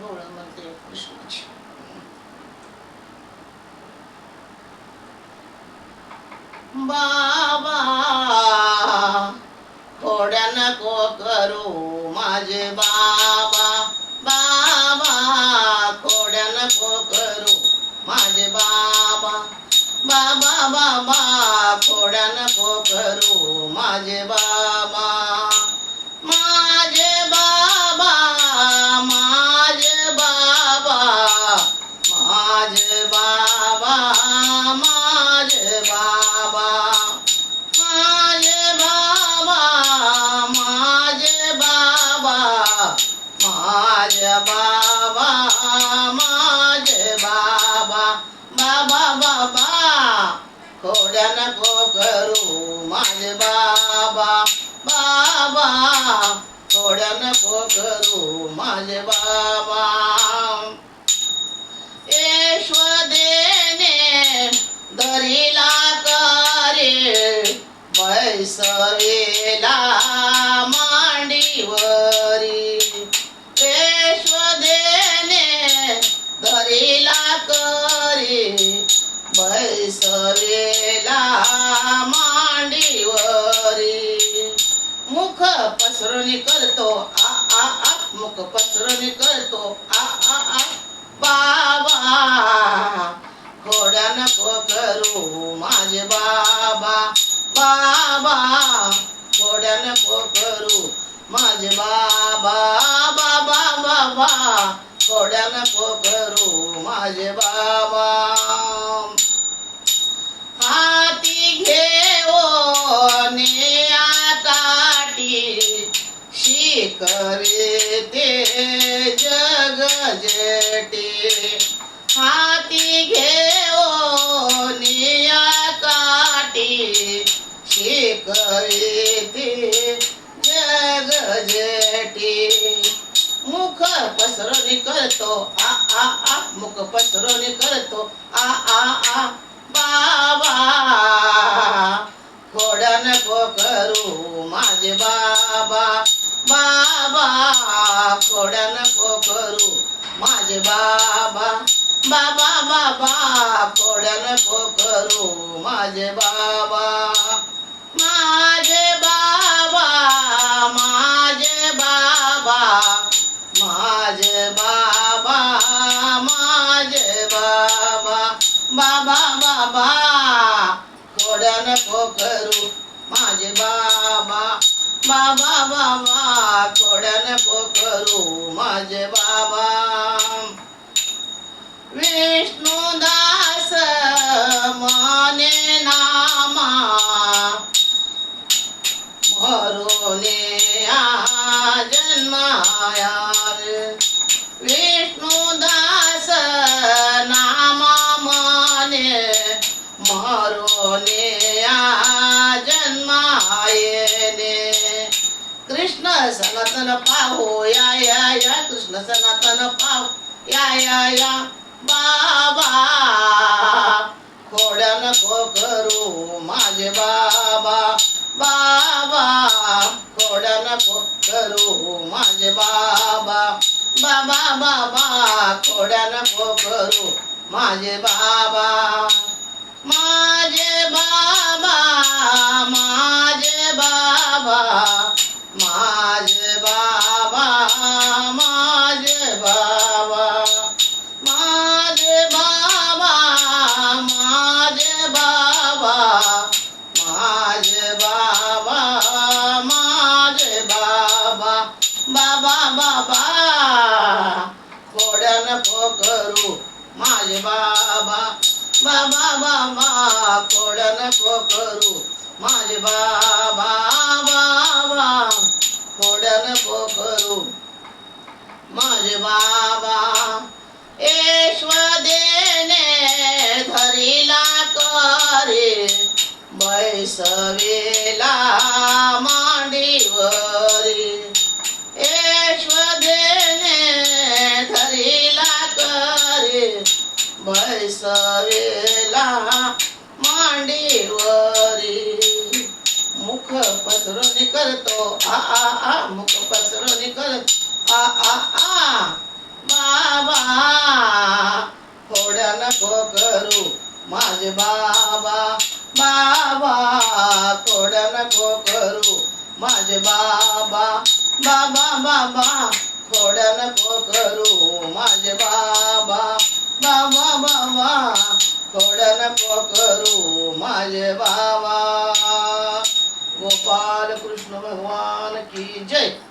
गवळ म्हणते कृष्णाची. बाबा खोड्या नको करू माझे बाबा, बाबा खोड्या नको करू माझे बाबा, बाबा बाबा खोड्या नको करू माझे बाबा, माझे बाबा, माझे बाबा, माझे बाबा, माझे बाबा, माझे बाबा, माझे बाबा, माझे बाबा, माझे बाबा, बाबा बाबा खोड्या नको करू माझे बाबा, बाबा खोड्या नको करू माझे बाबा, यशोदेने धरिला करे बैसवेला मांडीवरी, यशोदेने धरिला करे बैसवेला मांडीवरी, मुख पसरणी करतो आ आ आ, मुख पसरणी करतो आ आ आ, बाबा खोड्या नको करू माझे बाबा, बाबा खोड्या नको करू माझे बाबा, बाबा बाबा खोड्या नको करू माझे बाबा, हाती घेऊन काठी शिकवे ते जग जेटी, हाती घेऊन काठी शिकवे ते जग जेटी, मुख पसरणी करतो आ आ आ, मुख पसरणी करतो आ आ आ, बाबा खोड्या नको करू माझे बाबा, बाबा खोड्या नको करू माझे बाबा, बाबा बाबा खोड्या नको करू माझे बाबा, माझे बाबा, माझे बाबा, माझे बाबा, माझे बाबा, बाबा बाबा खोड्या नको करू माझे बाबा, बाबा बाबा खोड्या नको करू माझे बाबा, विष्णुदास मने नामा मरोने जन्माया, विष्णुदास नामा मने मरोने जन्मायने, कृष्ण सनातन पाहो या या या, कृष्ण सनातन पाहो या या या, बाबा खोड्या नको करू माझे बाबा, बाबा खोड्या नको करू माझे बाबा, बाबा बाबा खोड्या नको करू माझे बाबा, माझे बाबा, माझे बाबा, माझे बाबा, माझे बाबा, माझे बाबा, माझे बाबा, माझे बाबा, माझे बाबा, बाबा बाबा खोड्या नको करू माझे बाबा, बाबा बाबा खोड्या नको करू माझे बाबा, बाबा खोड्या नको करू माझे बाबा, यशोदेने धरिला करे बैसवेला मांडीवरी, यशोदेने धरिला करे बैसवेला मांडीवरी, मुख पसरणी करतो आ आ आ, मुख पसरणी करतो आ आ आ, बाबा खोड्या नको करू माझे बाबा बाबा खोड्या नको करू माझे बाबा बाबा बाबा खोड्या नको करू माझे बाबा बाबा बाबा खोड्या नको करू माझे बाबा. गोपाल कृष्ण भगवान की जय.